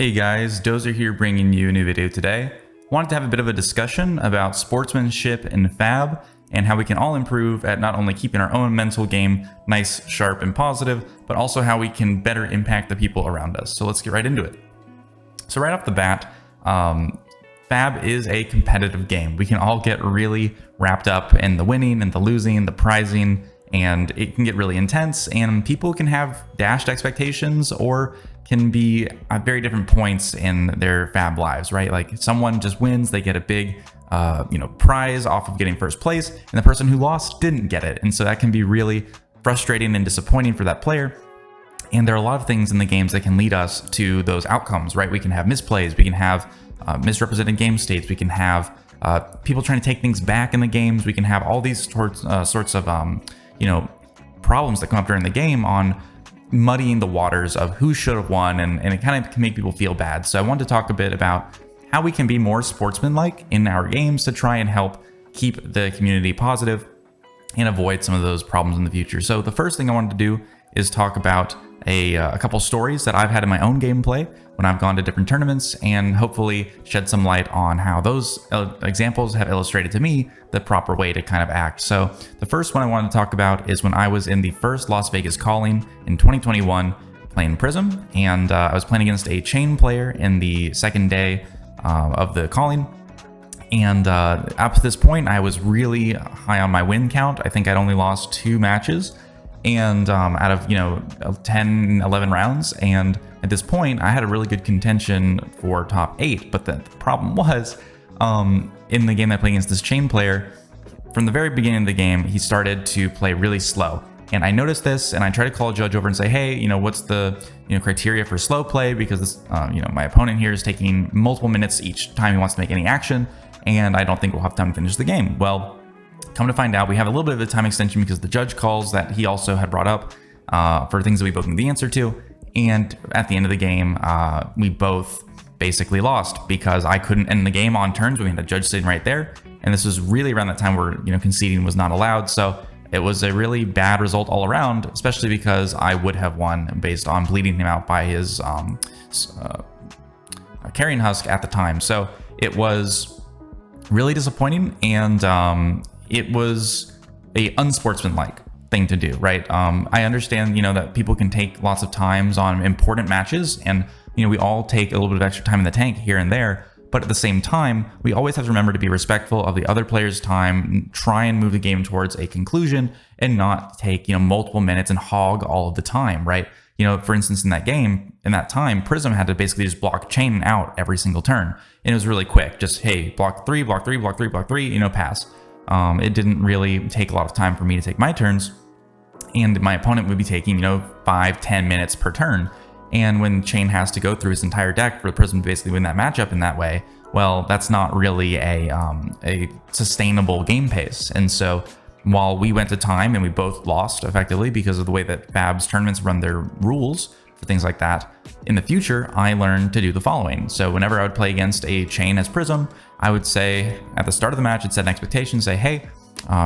Hey guys, Dozer here bringing you a new video today. Wanted to have a bit of a discussion about sportsmanship and fab and how we can all improve at not only keeping our own mental game nice, sharp, and positive, but also how we can better impact the people around us. So let's get right into it. So right off the bat, fab is a competitive game. We can all get really wrapped up in the winning and the losing, the prizing, and it can get really intense, and people can have dashed expectations or can be at very different points in their fab lives, right? Like someone just wins, they get a big prize off of getting first place, and the person who lost didn't get it. And so that can be really frustrating and disappointing for that player. And there are a lot of things in the games that can lead us to those outcomes, right? We can have misplays, we can have misrepresented game states, we can have people trying to take things back in the games, we can have all these sorts of problems that come up during the game on muddying the waters of who should have won, and it kind of can make people feel bad. So I wanted to talk a bit about how we can be more sportsmanlike in our games to try and help keep the community positive and avoid some of those problems in the future. So the first thing I wanted to do is talk about a couple stories that I've had in my own gameplay when I've gone to different tournaments, and hopefully shed some light on how those examples have illustrated to me the proper way to kind of act. So the first one I wanted to talk about is when I was in the first Las Vegas calling in 2021 playing Prism, and I was playing against a chain player in the second day of the calling. And up to this point, I was really high on my win count. I think I'd only lost 2 matches, and out of 10, 11 rounds. And at this point, I had a really good contention for top 8. But the problem was, in the game I played against this chain player, from the very beginning of the game, he started to play really slow. And I noticed this, and I tried to call a judge over and say, hey, what's the criteria for slow play? Because this, my opponent here is taking multiple minutes each time he wants to make any action, and I don't think we'll have time to finish the game. Well, come to find out, we have a little bit of a time extension because the judge calls that he also had brought up for things that we both knew the answer to. And at the end of the game, we both basically lost because I couldn't end the game on turns. We had a judge sitting right there. And this was really around that time where, conceding was not allowed. So it was a really bad result all around, especially because I would have won based on bleeding him out by his carrying husk at the time. So it was really disappointing, and it was a unsportsmanlike thing to do, right? I understand, that people can take lots of times on important matches, and we all take a little bit of extra time in the tank here and there. But at the same time, we always have to remember to be respectful of the other player's time, try and move the game towards a conclusion, and not take multiple minutes and hog all of the time, right? For instance, in that game, in that time, Prism had to basically just block chain out every single turn, and it was really quick. Just, hey, block 3, block 3, block 3, block 3, pass. It didn't really take a lot of time for me to take my turns, and my opponent would be taking 5-10 minutes per turn. And when chain has to go through his entire deck for the Prism to basically win that matchup in that way, well, that's not really a sustainable game pace. And so while we went to time and we both lost effectively because of the way that Fab's tournaments run their rules for things like that, in the future, I learned to do the following. So whenever I would play against a chain as Prism, I would say at the start of the match, I'd set an expectation, say, hey,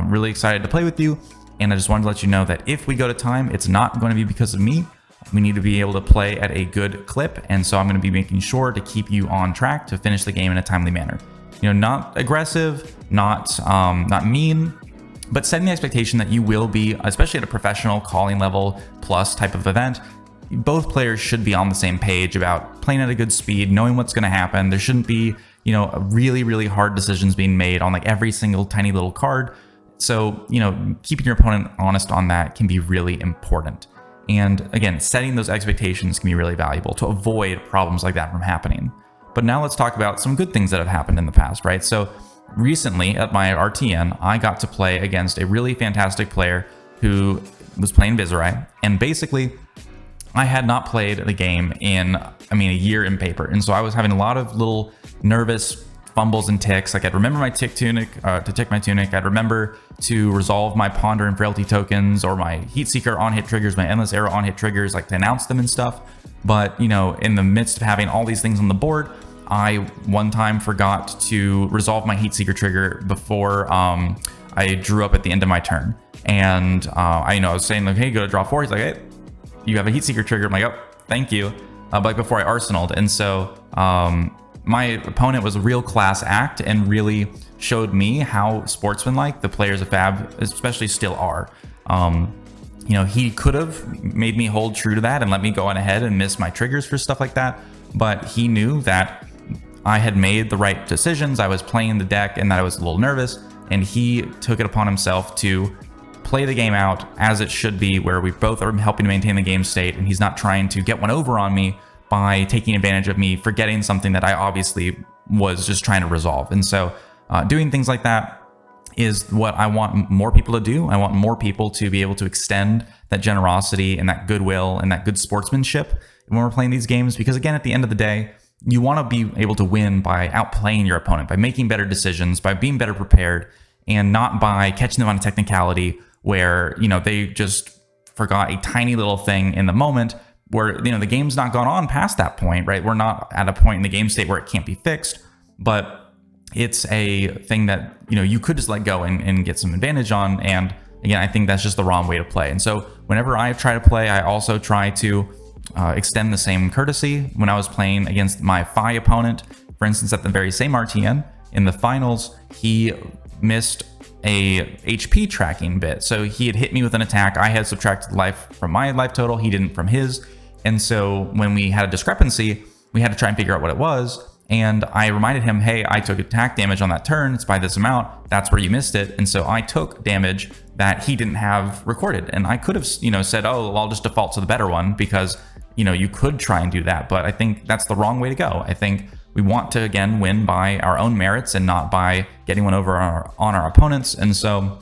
really excited to play with you. And I just wanted to let you know that if we go to time, it's not going to be because of me. We need to be able to play at a good clip. And so I'm going to be making sure to keep you on track to finish the game in a timely manner. Not aggressive, not mean, but setting the expectation that you will be, especially at a professional calling level plus type of event, both players should be on the same page about playing at a good speed, knowing what's going to happen. There shouldn't be, really, really hard decisions being made on like every single tiny little card. So, keeping your opponent honest on that can be really important. And again, setting those expectations can be really valuable to avoid problems like that from happening. But now let's talk about some good things that have happened in the past, right? So recently at my RTN, I got to play against a really fantastic player who was playing Viserai. And basically, I had not played the game in, a year in paper. And so I was having a lot of little nervous fumbles and ticks. Like I'd remember my tick my tunic. I'd remember to resolve my ponder and frailty tokens, or my heat seeker on hit triggers, my endless arrow on hit triggers, like to announce them and stuff. But in the midst of having all these things on the board, I one time forgot to resolve my heat seeker trigger before I drew up at the end of my turn. And I was saying like, hey, go to draw 4. He's like, hey, you have a heat seeker trigger. I'm like, oh, thank you. like before I arsenaled. And so my opponent was a real class act and really showed me how sportsmanlike the players of Fab especially still are. You know, he could have made me hold true to that and let me go on ahead and miss my triggers for stuff like that, but he knew that I had made the right decisions, I was playing the deck, and that I was a little nervous, and he took it upon himself to play the game out as it should be, where we both are helping to maintain the game state, and he's not trying to get one over on me by taking advantage of me forgetting something that I obviously was just trying to resolve. And so doing things like that is what I want more people to do. I want more people to be able to extend that generosity and that goodwill and that good sportsmanship when we're playing these games, because again, at the end of the day, you want to be able to win by outplaying your opponent, by making better decisions, by being better prepared, and not by catching them on a technicality where, you know, they just forgot a tiny little thing in the moment where, you know, the game's not gone on past that point, right? We're not at a point in the game state where it can't be fixed, but it's a thing that, you know, you could just let go and get some advantage on. And again, I think that's just the wrong way to play. And so whenever I try to play, I also try to extend the same courtesy. When I was playing against my Phi opponent, for instance, at the very same RTN, in the finals, he missed a HP tracking bit. So he had hit me with an attack. I had subtracted life from my life total. He didn't from his. And so when we had a discrepancy, we had to try and figure out what it was. And I reminded him, hey, I took attack damage on that turn. It's by this amount. That's where you missed it. And so I took damage that he didn't have recorded. And I could have, you know, said, oh, well, I'll just default to the better one, because, you know, you could try and do that. But I think that's the wrong way to go. I think we want to, again, win by our own merits and not by getting one over on our opponents. And so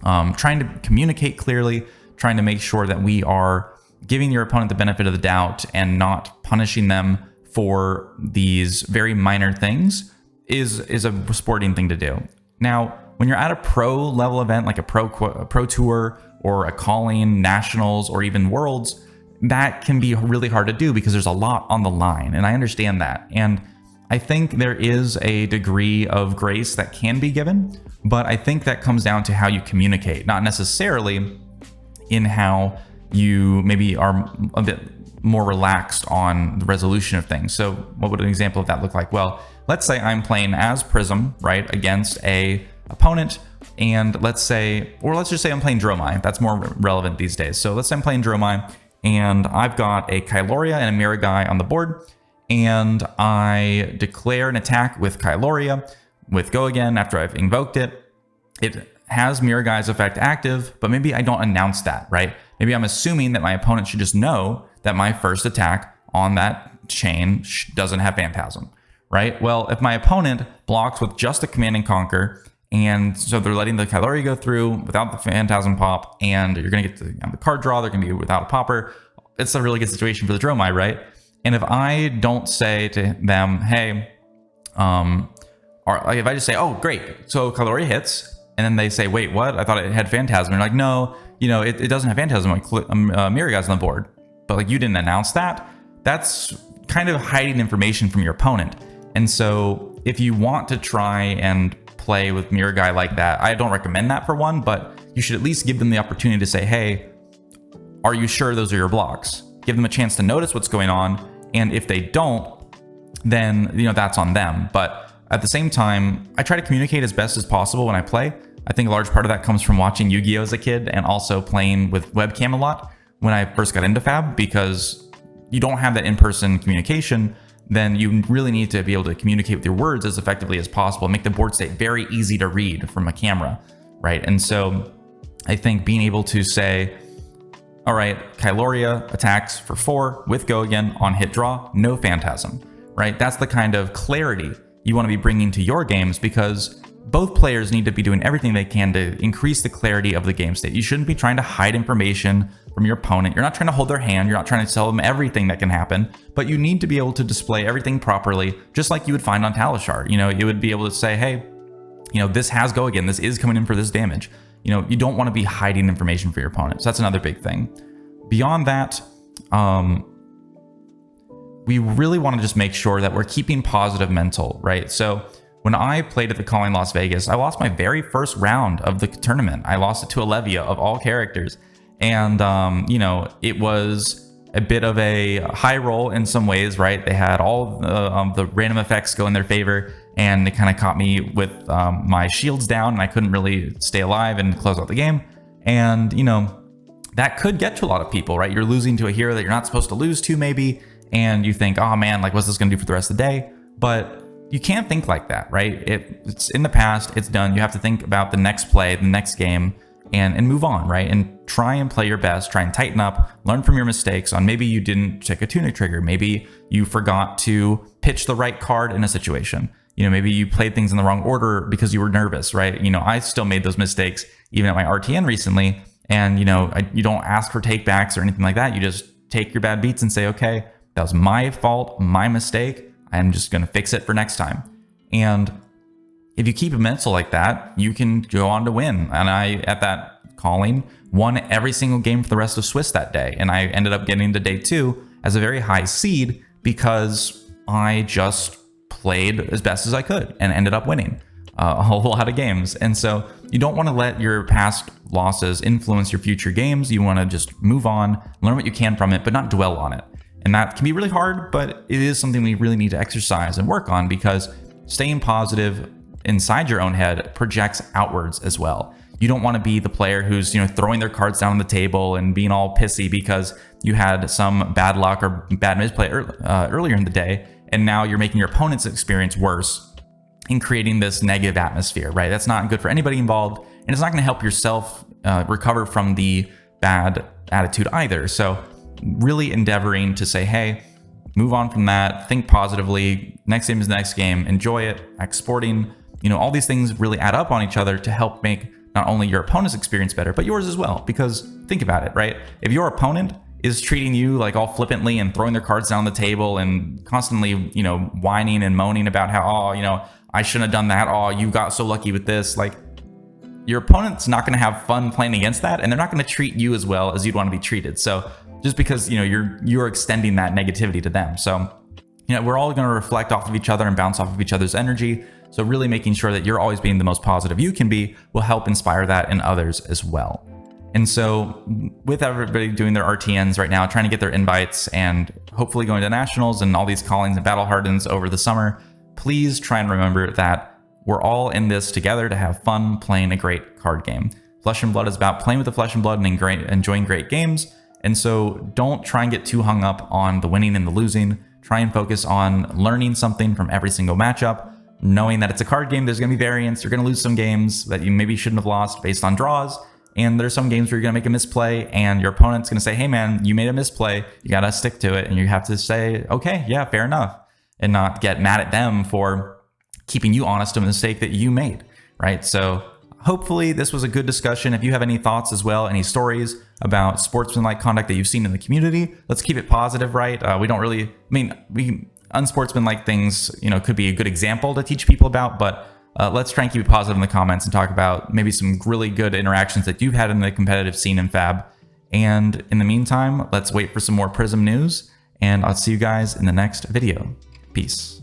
trying to communicate clearly, trying to make sure that we are giving your opponent the benefit of the doubt and not punishing them for these very minor things is a sporting thing to do. Now, when you're at a pro level event, like a pro tour or a calling, nationals, or even worlds, that can be really hard to do because there's a lot on the line. And I understand that. And I think there is a degree of grace that can be given, but I think that comes down to how you communicate, not necessarily in how you maybe are a bit more relaxed on the resolution of things. So what would an example of that look like? Well, let's say I'm playing as Prism, right, against a opponent, and let's just say I'm playing Dromai. That's more relevant these days. So let's say I'm playing Dromai, and I've got a Kyloria and a Miragai on the board, and I declare an attack with Kyloria with Go Again after I've invoked it. It has Miragai's effect active, but maybe I don't announce that, right? Maybe I'm assuming that my opponent should just know that my first attack on that chain doesn't have Phantasm, right? Well, if my opponent blocks with just a Command and Conquer, and so they're letting the Kyloria go through without the Phantasm pop, and you're going to get the card draw, they're going to be without a popper, it's a really good situation for the Dromai, right? And if I don't say to them, hey, or like if I just say, oh, great, so Kyloria hits, and then they say, wait, what? I thought it had Phantasm. And they're like, no, you know, it doesn't have Phantasm. Like, Miragai's on the board, but like you didn't announce that. That's kind of hiding information from your opponent. And so if you want to try and play with Miragai like that, I don't recommend that for one, but you should at least give them the opportunity to say, hey, are you sure those are your blocks? Give them a chance to notice what's going on. And if they don't, then, you know, that's on them. But at the same time, I try to communicate as best as possible when I play. I think a large part of that comes from watching Yu-Gi-Oh! As a kid and also playing with webcam a lot when I first got into Fab, because you don't have that in-person communication, then you really need to be able to communicate with your words as effectively as possible, make the board state very easy to read from a camera, right? And so I think being able to say, all right, Kyloria attacks for 4 with Go Again on hit draw, no Phantasm, right? That's the kind of clarity you want to be bringing to your games, because both players need to be doing everything they can to increase the clarity of the game state. You shouldn't be trying to hide information from your opponent. You're not trying to hold their hand. You're not trying to tell them everything that can happen, but you need to be able to display everything properly, just like you would find on Talishard. You know, you would be able to say, hey, you know, this has Go Again. This is coming in for this damage. You know, you don't want to be hiding information for your opponent. So that's another big thing. Beyond that, we really want to just make sure that we're keeping positive mental, right? So when I played at the Calling Las Vegas, I lost my very first round of the tournament. I lost it to Olivia of all characters. And, you know, it was a bit of a high roll in some ways, right? They had all the random effects go in their favor, and they kind of caught me with my shields down, and I couldn't really stay alive and close out the game. And, you know, that could get to a lot of people, right? You're losing to a hero that you're not supposed to lose to, maybe, and you think, oh man, like, what's this gonna do for the rest of the day? But you can't think like that, right? It's in the past, it's done. You have to think about the next play, the next game, and move on, right? And try and play your best, try and tighten up, learn from your mistakes on maybe you didn't check a tunic trigger, maybe you forgot to pitch the right card in a situation. You know, maybe you played things in the wrong order because you were nervous, right? You know, I still made those mistakes even at my RTN recently. And, you know, you don't ask for takebacks or anything like that. You just take your bad beats and say, okay, that was my fault, my mistake. I'm just going to fix it for next time. And if you keep a mental like that, you can go on to win. And I, at that calling, won every single game for the rest of Swiss that day. And I ended up getting to day 2 as a very high seed because I just played as best as I could and ended up winning a whole lot of games. And so you don't want to let your past losses influence your future games. You want to just move on, learn what you can from it, but not dwell on it. And that can be really hard, but it is something we really need to exercise and work on, because staying positive inside your own head projects outwards as well. You don't want to be the player who's, you know, throwing their cards down on the table and being all pissy because you had some bad luck or bad misplay earlier in the day, and now you're making your opponent's experience worse and creating this negative atmosphere, right? That's not good for anybody involved, and it's not going to help yourself recover from the bad attitude either. So really endeavoring to say, hey, move on from that, think positively, next game is the next game, enjoy it, exporting, you know, all these things really add up on each other to help make not only your opponent's experience better, but yours as well. Because think about it, right? If your opponent is treating you like all flippantly and throwing their cards down the table and constantly, you know, whining and moaning about how, oh, you know, I shouldn't have done that, oh, you got so lucky with this, like, your opponent's not going to have fun playing against that, and they're not going to treat you as well as you'd want to be treated. So just because, you know, you're extending that negativity to them. So, you know, we're all going to reflect off of each other and bounce off of each other's energy. So really making sure that you're always being the most positive you can be will help inspire that in others as well. And so with everybody doing their RTNs right now, trying to get their invites and hopefully going to nationals and all these callings and battle hardens over the summer, please try and remember that we're all in this together to have fun playing a great card game. Flesh and Blood is about playing with the flesh and blood and enjoying great games. And so don't try and get too hung up on the winning and the losing. Try and focus on learning something from every single matchup, knowing that it's a card game. There's going to be variance. You're going to lose some games that you maybe shouldn't have lost based on draws. And there's some games where you're going to make a misplay and your opponent's going to say, hey man, you made a misplay. You got to stick to it. And you have to say, okay, yeah, fair enough. And not get mad at them for keeping you honest to a mistake that you made, right? So hopefully this was a good discussion. If you have any thoughts as well, any stories about sportsmanlike conduct that you've seen in the community, let's keep it positive, right? We don't really, I mean, unsportsmanlike things, you know, could be a good example to teach people about, but let's try and keep it positive in the comments and talk about maybe some really good interactions that you've had in the competitive scene in Fab. And in the meantime, let's wait for some more Prism news, and I'll see you guys in the next video. Peace.